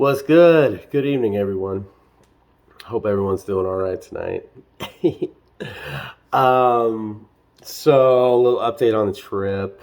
What's good? Good evening, everyone. Hope everyone's doing all right tonight. um, so a little update on the trip.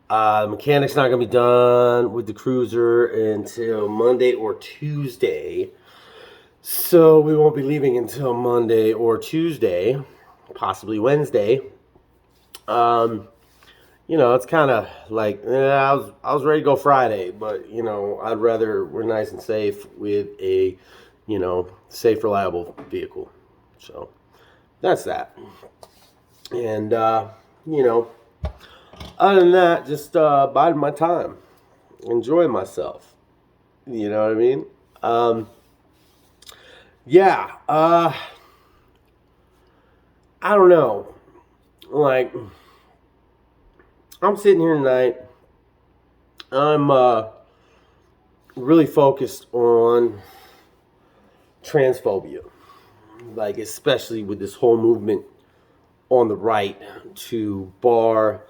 The mechanic's not gonna be done with the cruiser until Monday or Tuesday, so we won't be leaving until Monday or Tuesday, possibly Wednesday. Um, it's kind of like I was ready to go Friday, but I'd rather we're nice and safe with a safe, reliable vehicle. So that's that. And you know, other than that, just biding my time, enjoying myself. You know what I mean? Um, yeah. I don't know. Like, I'm sitting here tonight. I'm really focused on transphobia, like especially with this whole movement on the right to bar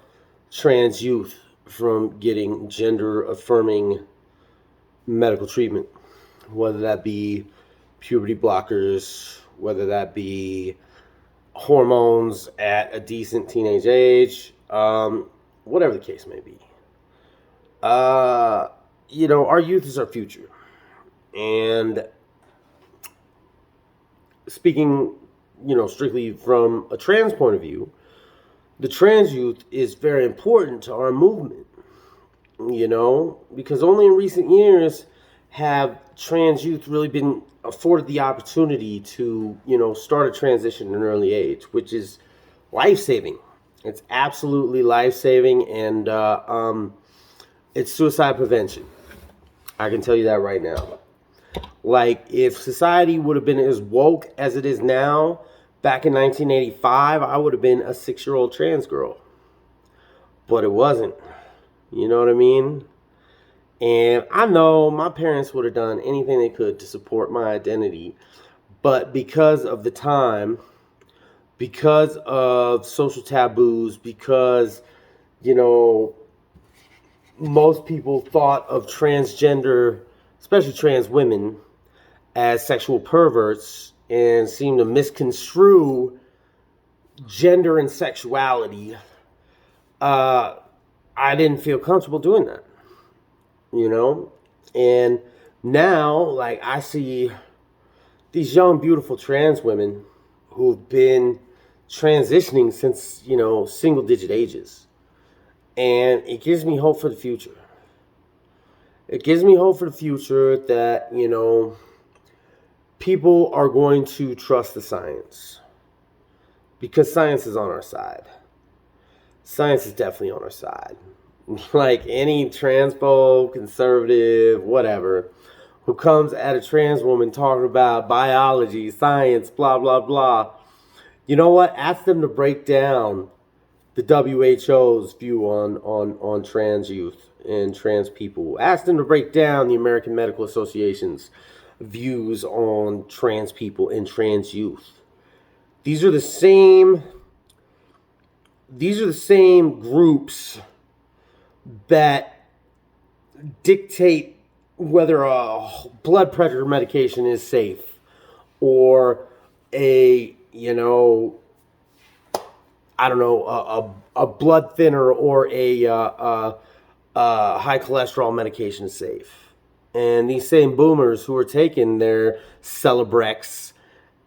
trans youth from getting gender affirming medical treatment, whether that be puberty blockers, whether that be hormones at a decent teenage age, whatever the case may be. Our youth is our future. And speaking, strictly from a trans point of view, the trans youth is very important to our movement, because only in recent years have trans youth really been afforded the opportunity to, start a transition at an early age, which is life saving. It's absolutely life saving, and it's suicide prevention. I can tell you that right now. Like, if society would have been as woke as it is now, back in 1985, I would have been a 6-year-old trans girl. But it wasn't. You know what I mean? And I know my parents would have done anything they could to support my identity. But because of the time, because of social taboos, because, most people thought of transgender, especially trans women, as sexual perverts and seem to misconstrue gender and sexuality, I didn't feel comfortable doing that, And now, like, I see these young, beautiful trans women who've been transitioning since, single digit ages. And it gives me hope for the future. It gives me hope for the future that, people are going to trust the science, because science is on our side. Science is definitely on our side. Like any transphobe, conservative, whatever, who comes at a trans woman talking about biology, science, blah, blah, blah, you know what? Ask them to break down the WHO's view on trans youth and trans people. Ask them to break down the American Medical Association's views on trans people and trans youth. These are the same groups that dictate whether a blood pressure medication is safe or a, a blood thinner or a high cholesterol medication is safe. And these same boomers who are taking their Celebrex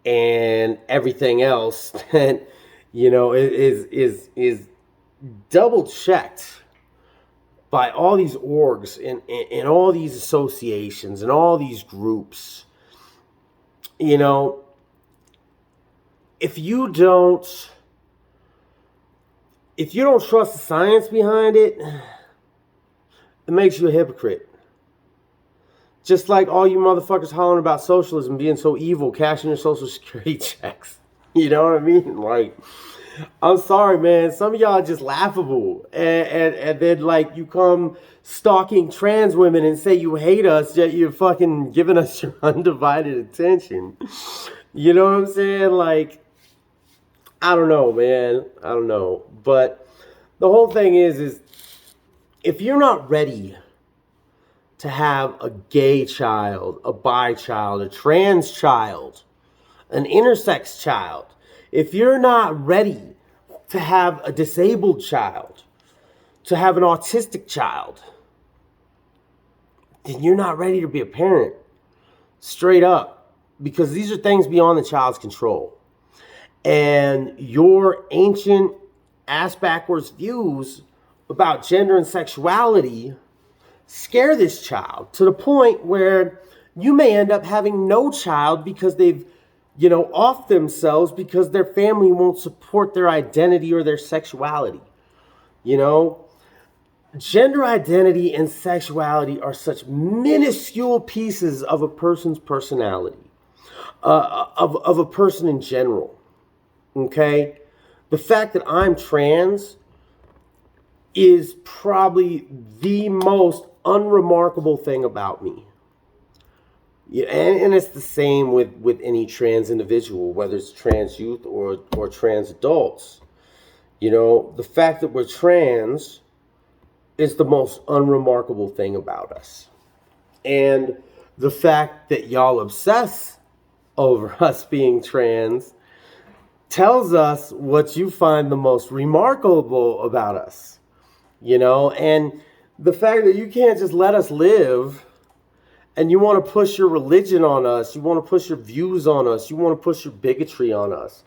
and everything else that, is double checked by all these orgs and all these associations and all these groups. If you don't trust the science behind it, it makes you a hypocrite. Just like all you motherfuckers hollering about socialism being so evil, cashing your social security checks. You know what I mean? Like, I'm sorry, man. Some of y'all are just laughable. And then, like, you come stalking trans women and say you hate us, yet you're fucking giving us your undivided attention. You know what I'm saying? Like, I don't know, man. I don't know. But the whole thing is if you're not ready to have a gay child, a bi child, a trans child, an intersex child, if you're not ready to have a disabled child, to have an autistic child, then you're not ready to be a parent. Straight up. Because these are things beyond the child's control. And your ancient ass-backwards views about gender and sexuality scare this child to the point where you may end up having no child because they've, off themselves because their family won't support their identity or their sexuality. Gender identity and sexuality are such minuscule pieces of a person's personality, of a person in general. Okay? The fact that I'm trans is probably the most unremarkable thing about me. Yeah, and it's the same with any trans individual, whether it's trans youth or trans adults. The fact that we're trans is the most unremarkable thing about us. And the fact that y'all obsess over us being trans tells us what you find the most remarkable about us. And the fact that you can't just let us live and you want to push your religion on us, you want to push your views on us, you want to push your bigotry on us.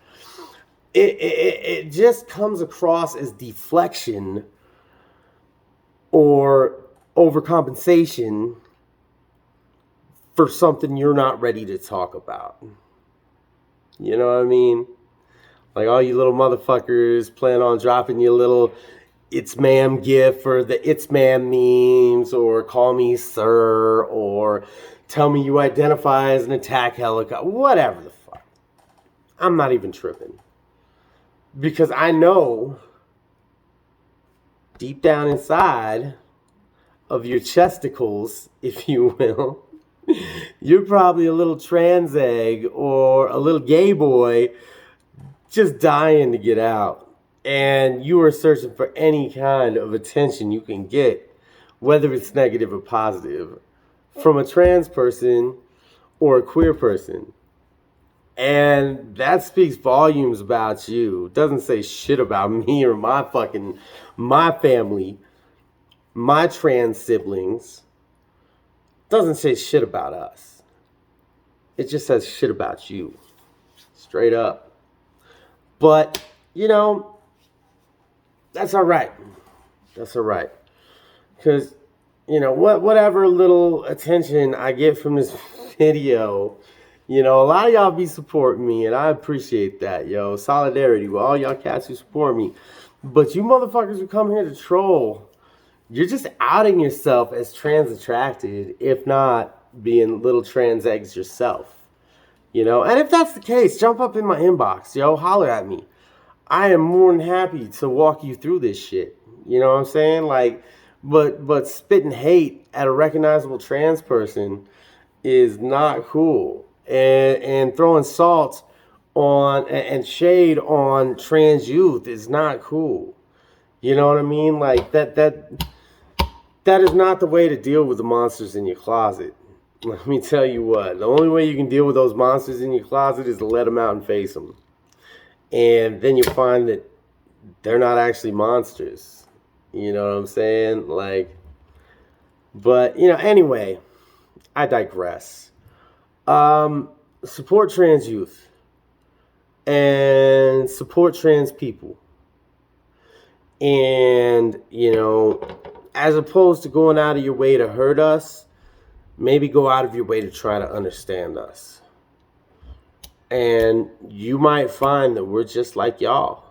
It just comes across as deflection or overcompensation for something you're not ready to talk about. You know what I mean? Like all you little motherfuckers plan on dropping your little "it's ma'am" gif or the "it's ma'am" memes, or call me sir, or tell me you identify as an attack helicopter, whatever the fuck. I'm not even tripping. Because I know deep down inside of your chesticles, if you will, you're probably a little trans egg or a little gay boy just dying to get out. And you are searching for any kind of attention you can get, whether it's negative or positive, from a trans person or a queer person. And that speaks volumes about you. It doesn't say shit about me or my family, my trans siblings. It doesn't say shit about us. It just says shit about you. Straight up. But, that's all right. That's all right. Because, whatever little attention I get from this video, a lot of y'all be supporting me, and I appreciate that, yo. Solidarity with all y'all cats who support me. But you motherfuckers who come here to troll, you're just outing yourself as trans attracted, if not being little trans eggs yourself. And if that's the case, jump up in my inbox, holler at me. I am more than happy to walk you through this shit. You know what I'm saying? Like, but spitting hate at a recognizable trans person is not cool. And throwing salt on and shade on trans youth is not cool. You know what I mean? Like that is not the way to deal with the monsters in your closet. Let me tell you what, the only way you can deal with those monsters in your closet is to let them out and face them. And then you'll find that they're not actually monsters. You know what I'm saying? But anyway, I digress. Support trans youth and support trans people. And, as opposed to going out of your way to hurt us, maybe go out of your way to try to understand us. And you might find that we're just like y'all.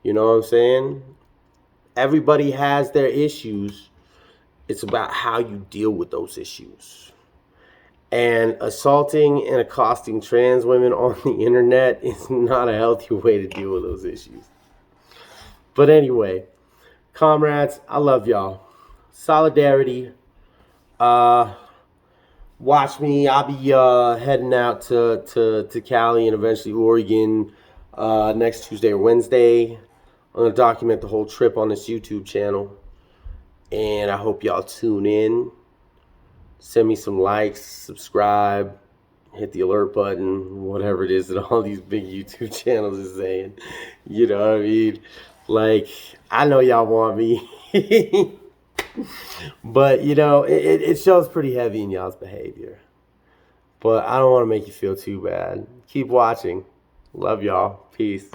You know what I'm saying? Everybody has their issues. It's about how you deal with those issues. And assaulting and accosting trans women on the internet is not a healthy way to deal with those issues. But anyway, comrades, I love y'all. Solidarity. Watch me. I'll be heading out to Cali and eventually Oregon next Tuesday or Wednesday. I'm going to document the whole trip on this YouTube channel. And I hope y'all tune in. Send me some likes, subscribe, hit the alert button, whatever it is that all these big YouTube channels is saying. You know what I mean? Like, I know y'all want me. But, you know, it shows pretty heavy in y'all's behavior. But I don't want to make you feel too bad. Keep watching. Love y'all. Peace.